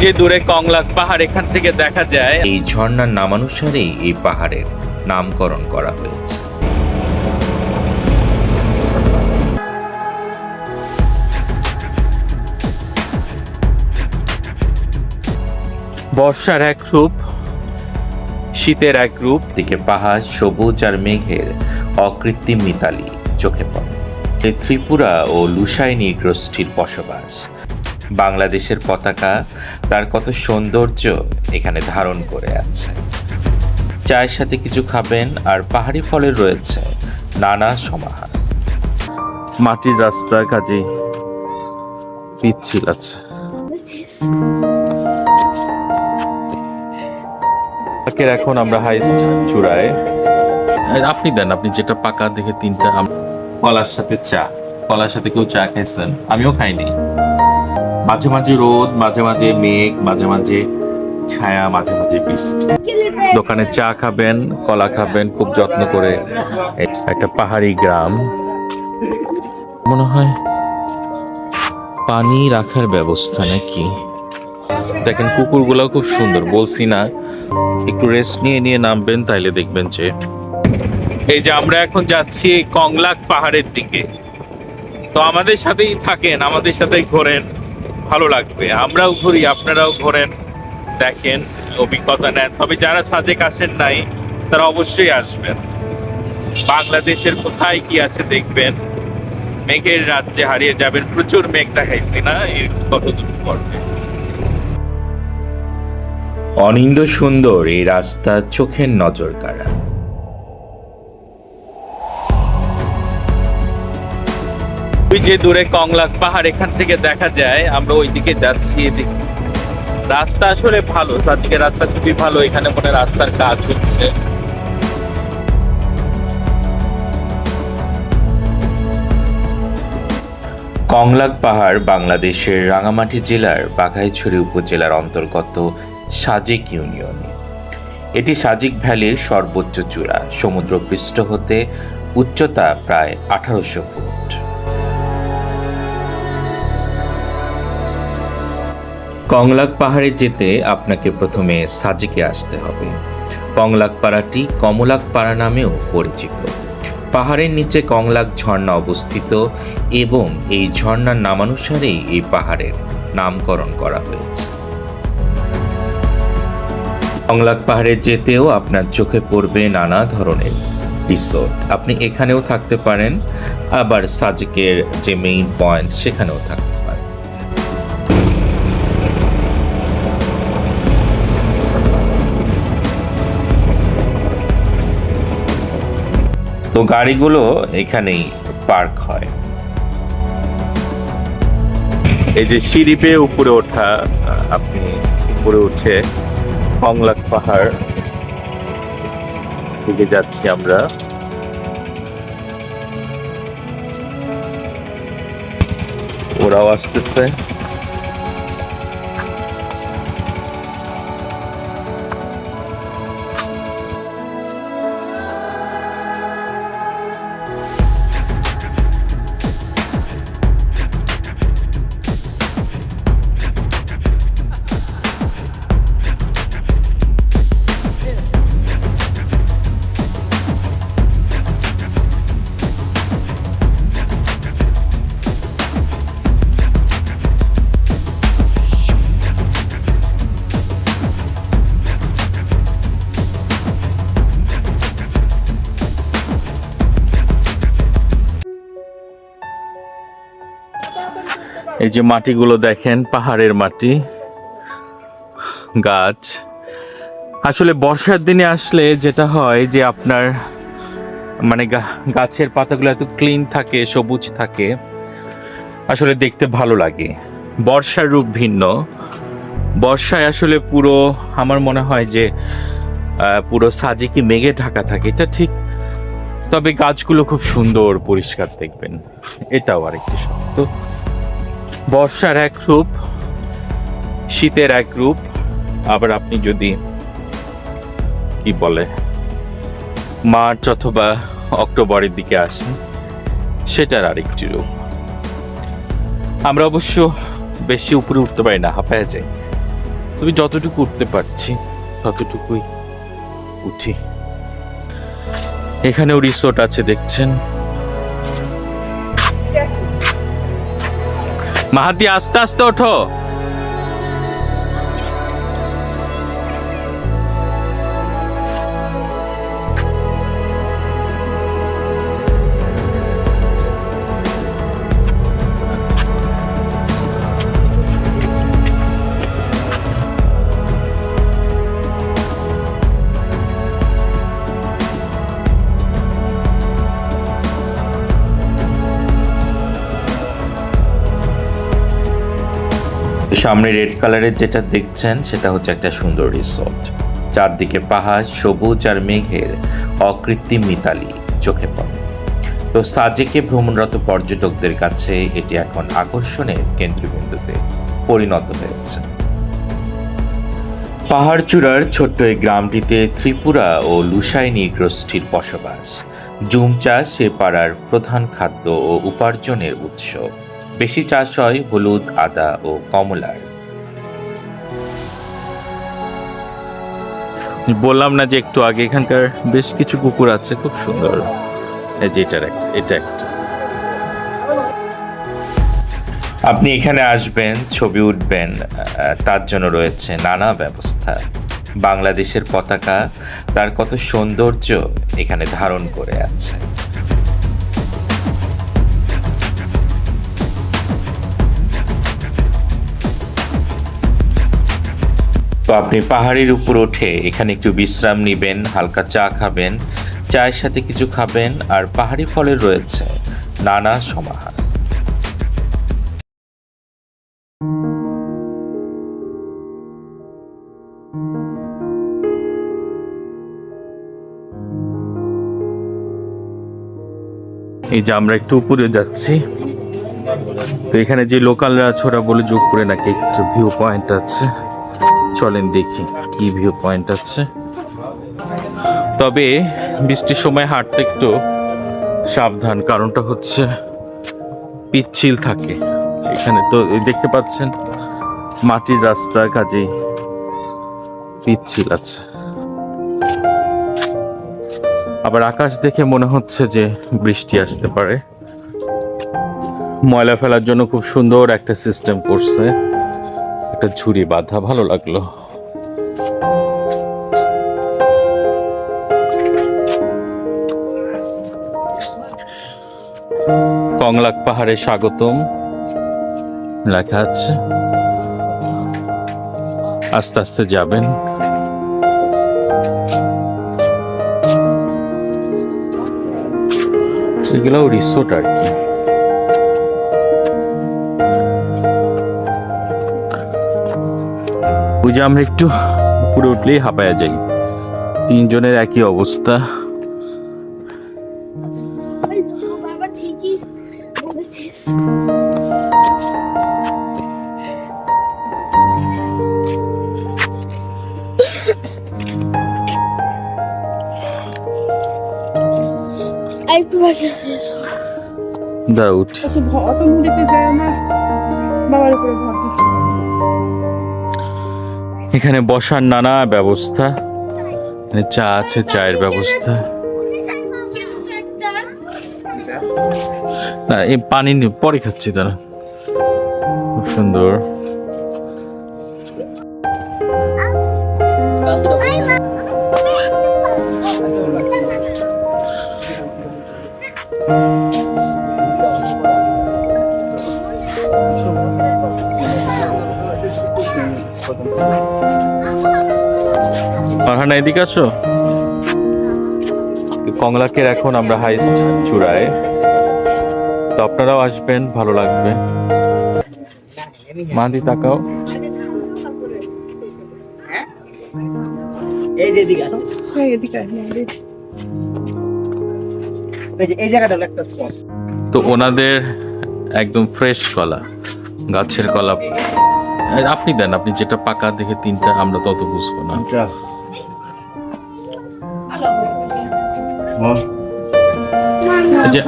যে দূরে কংলাক পাহাড় এখান থেকে দেখা যায়। এই ঝর্ণার নামানুসারেই এই পাহাড়ের নামকরণ করা হয়েছে। বর্ষার এক রূপ, শীতের এক রূপ। দিকে পাহাড়, সবুজ আর মেঘের অকৃত্রিম মিতালি চোখে পড়ে। এই ত্রিপুরা ও লুসাইনি গোষ্ঠীর বসবাস। বাংলাদেশের পতাকা তার কত সৌন্দর্য এখানে ধারণ করে আছে। চায়ের সাথে কিছু খাবেন আর পাহাড়ি ফলের রয়েছে নানা সমাহার। মাটির রাস্তা, কাজে পিচ্ছিল আছে। এখন আমরা হাইস্ট চূড়ায়। আপনি দেন, আপনি যেটা পাকা দেখে তিনটা। কলার সাথে চা, কলার সাথে কেউ চা খাইছেন? আমিও খাইনি। মাঝে মাঝে রোদ, মাঝে মাঝে মেঘ, মাঝে মাঝে ছায়া, মাঝে মাঝে বৃষ্টি। দোকানে চা খাবেন, কলা খাবেন খুব যত্ন করে। একটা পাহাড়ি গ্রাম, মনে হয় পানি রাখার ব্যবস্থা নাকি। দেখেন কুকুরগুলো খুব সুন্দর। বলছি না একটু রেস্ট নিয়ে নিয়ে নামবেন, তাইলে দেখবেন যে এই যে আমরা এখন যাচ্ছি কংলাক পাহাড়ের দিকে। তো আমাদের সাথেই থাকেন, আমাদের সাথেই ঘোরেন, ভালো লাগবে। আমরাও ঘুরি, আপনারাও ঘোরেন, দেখেন, অভিজ্ঞতা নেন। তবে যারা সাজেক আসেন নাই তারা অবশ্যই আসবেন। বাংলাদেশের কোথায় কি আছে দেখবেন। মেঘের রাজ্যে হারিয়ে যাবেন। প্রচুর মেঘ দেখাইছি না এই কতদূর পড়বে। অনিন্দ সুন্দর এই রাস্তা চোখের নজর কাড়া। ওই যে দূরে কংলাক পাহাড় এখান থেকে দেখা যায়। আমরা ওইদিকে যাচ্ছি। এদিকে রাস্তা আসলে ভালো, সাজিকের রাস্তা খুবই ভালো। এখানে মনে রাস্তার কাজ হচ্ছে। কংলাক পাহাড় বাংলাদেশের রাঙামাটি জেলার বাঘাইছড়ি উপজেলার অন্তর্গত সাজেক ইউনিয়নে। এটি সাজেক ভ্যালির সর্বোচ্চ চূড়া। সমুদ্রপৃষ্ঠ হতে উচ্চতা প্রায় 1800 ফুট। কংলাক পাহাড়ে যেতে আপনাকে প্রথমে সাজেকে আসতে হবে। কংলাক পাড়াটি কমলাক পাড়া নামেও পরিচিত। পাহাড়ের নিচে কংলাক ঝর্ণা অবস্থিত এবং এই ঝর্ণার নামানুসারেই এই পাহাড়ের নামকরণ করা হয়েছে। কংলাক পাহাড়ে যেতেও আপনার চোখে পড়বে নানা ধরনের রিসোর্ট। আপনি এখানেও থাকতে পারেন, আবার সাজেকের যে মেইন পয়েন্ট সেখানেও থাকতে পারেন। তো গাড়িগুলো এখানেই পার্ক হয়। এই যে সিঁড়ি পেয়ে উপরে ওঠা, আপনি উপরে উঠে কংলাক পাহাড় দিকে যাচ্ছি আমরা। ওরাও আসতেছে। এই যে মাটিগুলো দেখেন, পাহাড়ের মাটি, গাছ। আসলে বর্ষার দিনে আসলে যেটা হয় যে আপনার মানে গাছের পাতাগুলো এত ক্লিন থাকে, সবুজ থাকে, আসলে দেখতে ভালো লাগে। বর্ষার রূপ ভিন্ন। বর্ষায় আসলে পুরো আমার মনে হয় যে পুরো সাজেকে মেঘে ঢাকা থাকে, এটা ঠিক। তবে গাছগুলো খুব সুন্দর, পরিষ্কার দেখবেন, এটাও আরেকটি সত্য। বর্ষার এক রূপ, শীতের এক রূপ। আবার আপনি যদি কি বলে মার্চ অথবা অক্টোবরের দিকে আসেন, সেটার আরেকটি রূপ। আমরা অবশ্য বেশি উপরে উঠতে পারি না, হাঁপায়া যাই। তুমি যতটুকু উঠতে পারছি ততটুকুই উঠি। এখানেও রিসোর্ট আছে দেখছেন। মাহাদি আস্তে আস্তে ওঠো। সামনে রেড কালারের যেটা দেখছেন সেটা হচ্ছে একটা সুন্দর রিসোর্ট। চারদিকে পাহাড়, সবুজ আর মেঘের অকৃত্রিম মিতালি চোখে পড়ে। তো সাজেকে ভ্রমণরত পর্যটকদের কাছে এটি এখন আকর্ষণের কেন্দ্রবিন্দুতে পরিণত হয়েছে। পাহাড় চূড়ার ছোট্ট এই গ্রামটিতে ত্রিপুরা ও লুসাইনি গোষ্ঠীর বসবাস। জুম চাষ এ পাড়ার প্রধান খাদ্য ও উপার্জনের উৎস। বেশি চাষ হয় হলুদ, আদা ও কমলার। বললাম না যে একটু আগে এখানকার বেশ কিছু পুকুর আছে খুব সুন্দর। এই যে এটা একটা। আপনি এখানে আসবেন, ছবি উঠবেন, তার জন্য রয়েছে নানা ব্যবস্থা। বাংলাদেশের পতাকা তার কত সৌন্দর্য এখানে ধারণ করে আছে। তো আপনি পাহাড়ের উপর উঠে এখানে একটু বিশ্রাম নেবেন, হালকা চা খাবেন, চায়ের সাথে কিছু খাবেন, আর পাহাড়ি ফলের রয়েছে নানা সমাহার। এই যে আমরা একটু উপরে যাচ্ছি, তো এখানে যে লোকালরা আছে ওরা বলে যে উপরে নাকি একটু ভিউ পয়েন্ট আছে। চলেন দেখি কি ভিউ পয়েন্ট আছে। তবে বৃষ্টির সময় হাঁটতে একটু সাবধান, কারণটা হচ্ছে পিচ্ছিল থাকে এখানে। তো দেখতে পাচ্ছেন মাটির রাস্তা, কাজেই পিচ্ছিল আছে। আবার আকাশ দেখে মনে হচ্ছে যে বৃষ্টি আসতে পারে। ময়লা ফেলার জন্য খুব সুন্দর একটা সিস্টেম করছে, একটা ঝুড়ি বাঁধা, ভালো লাগলো। কংলাক পাহাড়ে স্বাগতম লেখা আছে। আস্তে আস্তে যাবেন। এগুলো রিসোর্ট আর কি। ওই যে আমরা একটু উপরে উঠলেই হাঁপায়া যাই। তিনজনের একই অবস্থা। বাবা ঠিকই বলেছিস। একটু বাঁচাছে দাঁড়া উঠি। অত মুড়িতে যায় আমার বাবার উপরে ভর দিচ্ছে। এখানে বসার নানা ব্যবস্থা, এখানে চা আছে, চায়ের ব্যবস্থা। না এই পানি পরে খাচ্ছি, তারা খুব সুন্দর। ফারহানা এদিকে আসো। কংলাকের এখন আমরা হাইস্ট চূড়ায়, তো আপনারাও আসবেন, ভালো লাগবে। মাদি তাকাও। এই যে এদিকে আসো। এদিকে এই জায়গাটা হলো একটা স্পট। তো ওনাদের একদম ফ্রেশ কলা, গাছের কলা। আপনি দেন, আপনি যেটা পাকা দেখে তিনটা, আমরা তত বুঝবো না। এই যে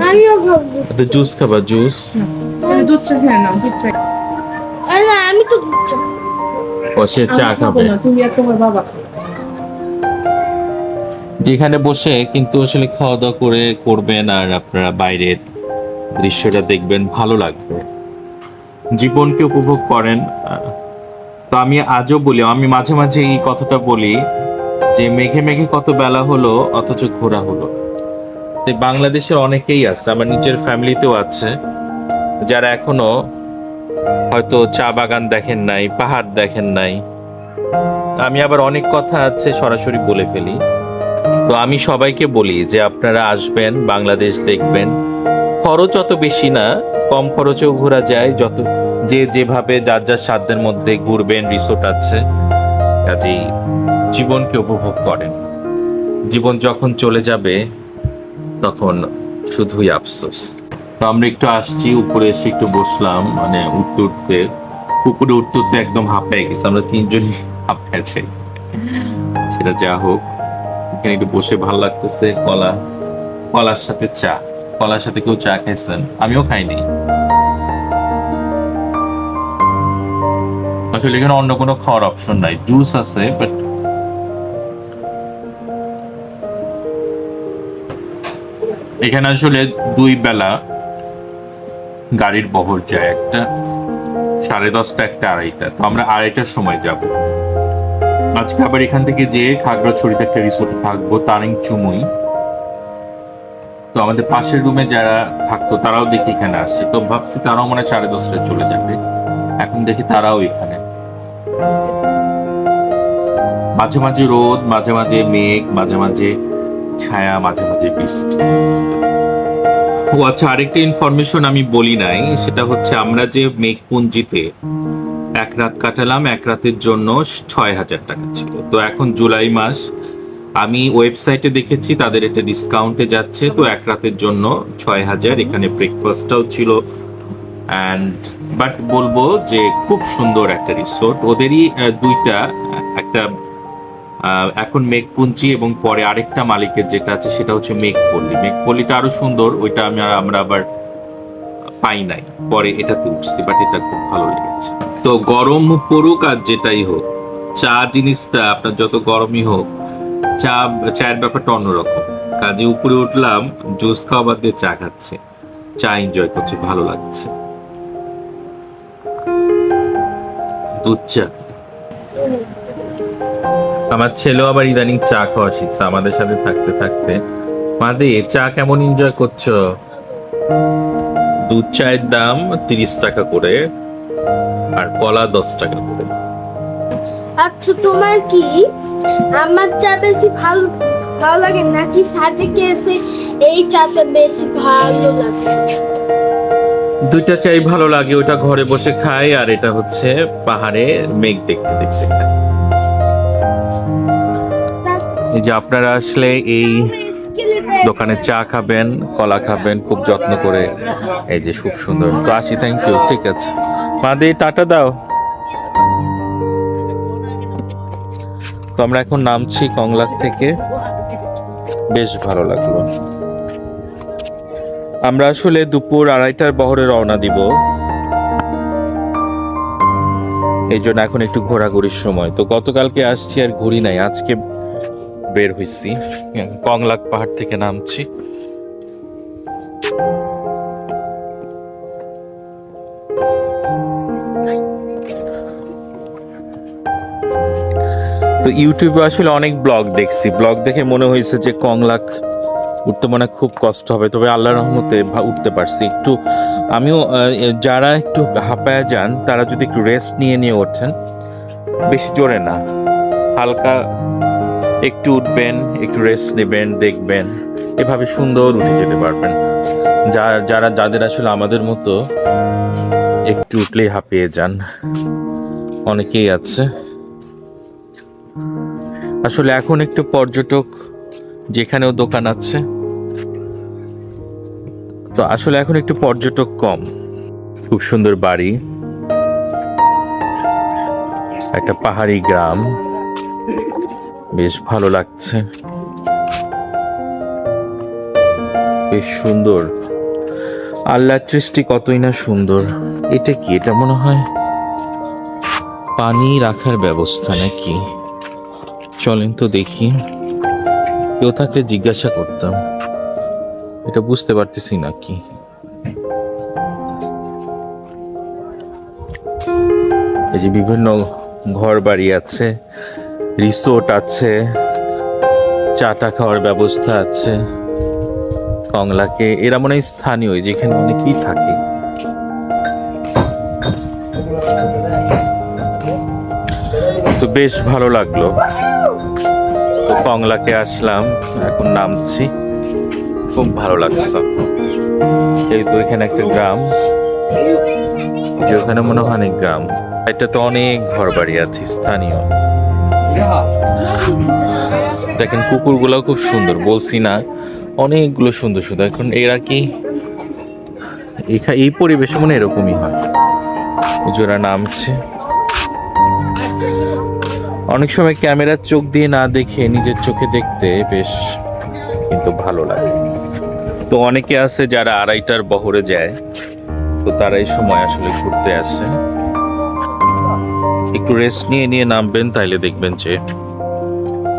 আমিও খাবো। একটা জুস খাবা, জুস। দুধ চা খেয়ে নাও, দুধ চা। না আমি তো দুধ চা। বসে চা আমরা খাবো খাবে না, তুমি আর তোমার বাবা খাও। যেখানে বসে কিন্তু আসলে খাওয়া দাওয়া করবেন আর আপনারা বাইরের দৃশ্যটা দেখবেন, ভালো লাগবে, জীবনকে উপভোগ করেন। তো আমি আজও বলি, আমি মাঝে মাঝে এই কথাটা বলি যে মেঘে মেঘে কত বেলা হলো অথচ ঘোরা হলো না। তো বাংলাদেশের অনেকেই আছে, আমার নিজের ফ্যামিলিতেও আছে, যারা এখনো হয়তো চা বাগান দেখেন নাই, পাহাড় দেখেন নাই। আমি আবার অনেক কথা আছে সরাসরি বলে ফেলি। তো আমি সবাইকে বলি যে আপনারা আসবেন, বাংলাদেশ দেখবেন, খরচ অত বেশি না, কম খরচেও ঘোরা যায়, যত যে যেভাবে যার যার সাধ্যের মধ্যে ঘুরবেন, রিসোর্ট আছে, কাজেই জীবনকে উপভোগ করেন। জীবন যখন চলে যাবে তখন শুধুই আফসোস। তো আমরা একটু আসছি, উপরে এসে একটু বসলাম, মানে উঠতে উঠতে, পুকুরে উঠতে উঠতে একদম হাঁপায় গেছে, আমরা তিনজনই হাঁপাইছে। সেটা যা হোক, এখানে একটু বসে ভালো লাগতেছে। কলার সাথে চা, কলার সাথে কেউ চা খাইছেন? আমিও খাইনি। আসলে এখানে অন্য কোনো খাওয়ার অপশন নাই, জুস আছে বাট এখানে আসলে 2 বেলা গাড়ির বহর যায়, একটা 10:30টা, একটা 2:30টা। তো আমরা 2:30টার সময় যাব আজকে। আবার এখান থেকে যেয়ে খাগড়াছড়িতে একটা রিসোর্টে থাকবো, তারিং চুমুই। তো আমাদের পাশের রুমে যারা থাকতো তারাও দেখি এখানে আসছে, তো ভাবছি তারাও মনে হয় 10:30টায় চলে যাবে। এখন দেখি তারাও এখানে। মাঝে মাঝে রোদ, মাঝে মাঝে মেঘ, মাঝে মাঝে ছায়া, মাঝে মাঝে বৃষ্টি। ও আচ্ছা, আরেকটা ইনফরমেশন আমি বলি নাই, সেটা হচ্ছে আমরা যে মেঘপুঞ্জিতে 1 রাত কাটালাম, 1 রাতের জন্য 6,000 টাকা ছিল। তো এখন জুলাই মাস, আমি ওয়েবসাইটে দেখেছি তাদের এটা ডিসকাউন্টে যাচ্ছে, তো 1 রাতের জন্য 6,000। এখানে ব্রেকফাস্টটাও ছিল অ্যান্ড বাট বলবো যে খুব সুন্দর একটা রিসোর্ট। ওদেরই 2টা, একটা এখন মেঘপুঞ্জি এবং পরে আরেকটা মালিকের যেটা আছে সেটা হচ্ছে মেঘপল্লী। মেঘপল্লীটা আরো সুন্দর, ওইটা আমরা আবার পাই নাই, পরে এটাতে উঠছি, বাট এটা খুব ভালো লেগেছে। তো গরম পড়ুক আর যেটাই হোক, চা জিনিসটা আপনার যত গরমই হোক, চায়ের ব্যাপারটা অন্যরকম। কাজে উপরে উঠলাম, জুস খাওয়া বাদ দিয়ে চা খাচ্ছে, চা এনজয় করছে, ভালো লাগছে। দুধ চা। আমার ছেলেও আবার ইদানিং চা খাওয়া শিখছে আমাদের সাথে থাকতে থাকতে। মাদি, চা কেমন এনজয় করছো? দুধ চায়ের দাম 30 টাকা করে আর কলা 10 টাকা করে। আচ্ছা, তোমার কি আমার চা বেশি ভালো ভালো লাগে নাকি সাজেকে এসে এই চাটা বেশি ভালো লাগে? 2টা চাই ভালো লাগে, ওটা ঘরে বসে খাই আর এটা হচ্ছে পাহাড়ে মেঘ দেখতে দেখতে খাই। এই যে আপনারা আসলে এই দোকানে চা খাবেন, কলা খাবেন, খুব যত্ন করে, এই যে খুব সুন্দর। তো আসি, থ্যাংক ইউ, ঠিক আছে মাদি, টাটা দাও। তো আমরা এখন নামছি কংলাক থেকে, বেশ ভালো লাগলো। আমরা আসলে দুপুর 2:30টার বহরে রওনা দিব, এই জন্য এখন একটু ঘোরাঘুরির সময়। তো গতকালকে আসছি আর ঘুরি নাই, আজকে বের হইছি, কংলাক পাহাড় থেকে নামছি। তো ইউটিউবে আসলে অনেক ব্লগ দেখছি, ব্লগ দেখে মনে হয়েছে যে কংলাক উঠতে মনে হয় খুব কষ্ট হবে, তবে আল্লাহর রহমতে উঠতে পারছি একটু। আমিও, যারা একটু হাঁপায়া যান তারা যদি একটু রেস্ট নিয়ে নিয়ে ওঠেন, বেশি জোরে না, হালকা একটু উঠবেন, একটু রেস্ট নেবেন, দেখবেন, এভাবে সুন্দর উঠে যেতে পারবেন। যাদের আসলে আমাদের মতো একটু উঠলেই হাঁপিয়ে যান, অনেকেই আছে। আসলে এখন একটু পর্যটক, যেখানেও দোকান আছে, তো আসলে এখন একটু পর্যটক কম। খুব সুন্দর বাড়ি, একটা পাহাড়ি গ্রাম, বেশ ভালো লাগছে, বেশ সুন্দর। আল্লাহর সৃষ্টি কতই না সুন্দর। এটা কি? এটা মনে হয় পানি রাখার ব্যবস্থা নাকি? চলেন তো দেখি, কেউ থাকলে জিজ্ঞাসা করতাম, এটা বুঝতে পারতেছি নাকি। এই যে বিভিন্ন ঘর বাড়ি আছে, রিসোর্ট আছে, চাটা খাওয়ার ব্যবস্থা আছে। কংলাকে এরা মনে হয় স্থানীয়, যেখানে অনেকেই থাকে। তো বেশ ভালো লাগলো। তো কংলাকে আসলাম, এখন নামছি, খুব ভালো লাগছে। এই তো এখানে একটা গ্রাম, যে ওখানে মনে হয় অনেক গ্রাম, এটা তো অনেক ঘর বাড়ি আছে স্থানীয়। দেখেন কুকুরগুলো খুব সুন্দর, বলছি না অনেকগুলো সুন্দর সুন্দর। এখন এরা কি এই পরিবেশে মনে এরকমই হয়। ওরা নামছে, অনেক সময় ক্যামেরার চোখ দিয়ে না দেখে নিজের চোখে দেখতে বেশ কিন্তু ভালো লাগে। তো অনেকে আছে যারা 2:30টার বহরে যায়, তো তারা এই সময় আসলে ঘুরতে আসে। একটু রেস্ট নিয়ে নিয়ে নামবেন, তাইলে দেখবেন যে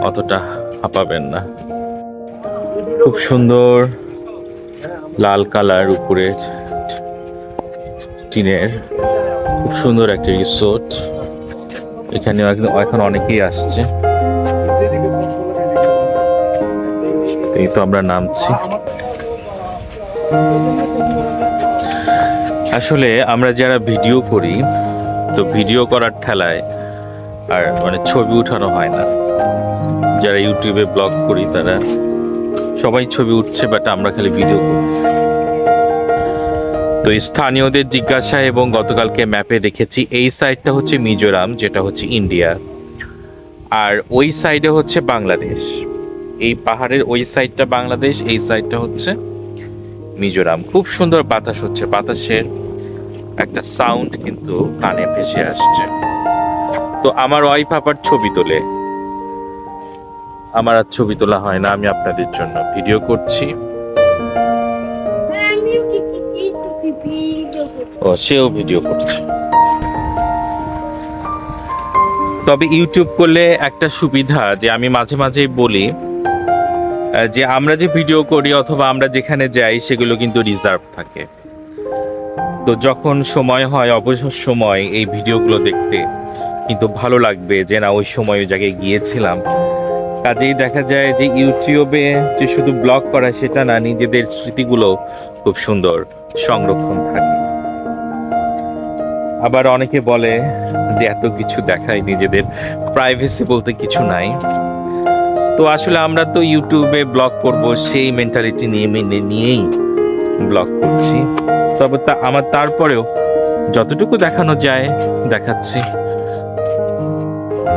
অতটা হাঁপাবেন না। খুব সুন্দর লাল কালার উপরে টিনের, খুব সুন্দর একটা রিসোর্ট। এখানে এখন অনেকেই আসছে। এই তো আমরা নামছি। আসলে আমরা যারা ভিডিও করি, তো ভিডিও করার ঠেলায় আর মানে ছবি উঠানো হয় না। যারা ইউটিউবে ব্লগ করি তারা সবাই ছবি উঠছে, বাট আমরা খালি ভিডিও করতেছি। তো স্থানীয়দের জিজ্ঞাসা এবং গতকালকে ম্যাপে দেখেছি এই সাইডটা হচ্ছে মিজোরাম, যেটা হচ্ছে ইন্ডিয়া, আর ওই সাইডে হচ্ছে বাংলাদেশ। এই পাহাড়ের ওই সাইডটা বাংলাদেশ, এই সাইডটা হচ্ছে মিজোরাম। খুব সুন্দর বাতাস হচ্ছে, বাতাসের একটা সাউন্ড কিন্তু কানে ভেসে আসছে। তো আমার ওয়াইফ আবার ছবি তোলে, আমার আর ছবি তোলা হয় না, আমি আপনাদের জন্য ভিডিও করছি। ও সেও ভিডিও করছে। তবে ইউটিউব করলে একটা সুবিধা, যে আমি মাঝে মাঝেই বলি যে আমরা যে ভিডিও করি অথবা আমরা যেখানে যাই সেগুলো কিন্তু রিজার্ভ থাকে। তো যখন সময় হয়, অবসর সময় এই ভিডিওগুলো দেখতে কিন্তু ভালো লাগবে যে না ওই সময় ওই জায়গায় গিয়েছিলাম। কাজেই দেখা যায় যে ইউটিউবে যে শুধু ব্লগ করা সেটা না, নিজেদের স্মৃতিগুলো খুব সুন্দর সংরক্ষণ থাকে। আবার অনেকে বলে যে এত কিছু দেখায়, নিজেদের প্রাইভেসি বলতে কিছু নাই। তো আসলে আমরা তো ইউটিউবে ব্লগ করব সেই মেন্টালিটি নিয়েই ব্লগ করছি। তবে আমার তারপরেও যতটুকু দেখানো যায় দেখাচ্ছি।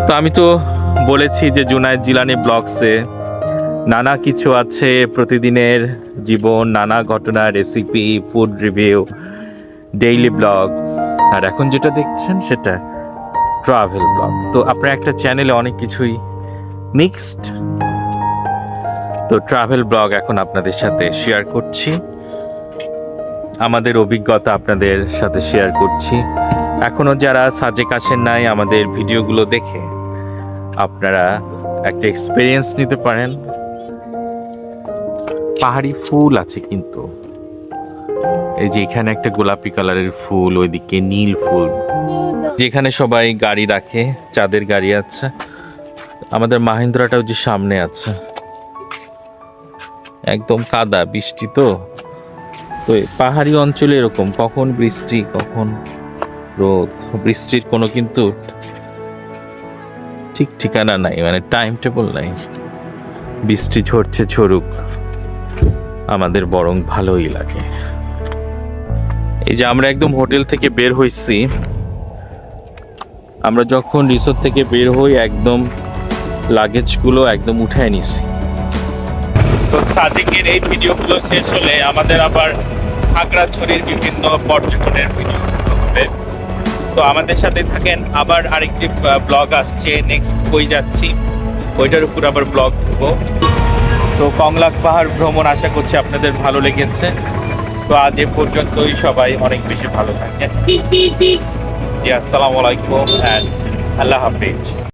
তো আমি তো বলেছি যে জুনায়েদ জিলানী ব্লগসে নানা কিছু আছে, প্রতিদিনের জীবন, নানা ঘটনা, recipe, food review, daily blog. আর এখন যেটা দেখছেন সেটা ট্রাভেল ব্লগ। তো আপনার একটা চ্যানেলে অনেক কিছুই মিক্সড। তো ট্রাভেল ব্লগ এখন আপনাদের সাথে শেয়ার করছি, আমাদের অভিজ্ঞতা আপনাদের সাথে শেয়ার করছি। এখনো যারা সাজেক আসেন নাই, আমাদের ভিডিওগুলো দেখে আপনারা একটা এক্সপিরিয়েন্স নিতে পারেন। পাহাড়ি ফুল আছে কিন্তু, এই যে এখানে একটা গোলাপি কালারের ফুল, ওইদিকে নীল ফুল, যেখানে সবাই গাড়ি রাখে, চাঁদের গাড়ি আছে। আমাদের মাহিন্দ্রাটাও যে সামনে আছে, একদম কাদা, বৃষ্টি তো। তো পাহাড়ি অঞ্চলে এরকম, কখন বৃষ্টি কখন রোদ, বৃষ্টির কোনো কিন্তু ঠিক ঠিকানা নাই, মানে টাইম টেবল নাই। বৃষ্টি ঝরছে ঝরুক, আমাদের বরং ভালোই লাগে। এই যে আমরা একদম হোটেল থেকে বের হইছি, আমরা যখন রিসোর্ট থেকে বের হই একদম লাগেজগুলো একদম উঠায় নিছি। তো সাজেকের এই ভিডিওগুলো শেষ হলে আমাদের আবার খাগড়াছড়ির বিভিন্ন পর্যটনের ভিডিও হবে। তো আমাদের সাথে থাকেন, আবার আরেকটি ব্লগ আসছে, নেক্সট কই যাচ্ছি ওইটার উপর আবার ব্লগ দেবো। তো কংলা পাহাড় ভ্রমণ আশা করছি আপনাদের ভালো লেগেছে। তো আজ এ পর্যন্তই, সবাই অনেক বেশি ভালো থাকেন। জি আসসালামু আলাইকুম অ্যান্ড আল্লাহ হাফিজ।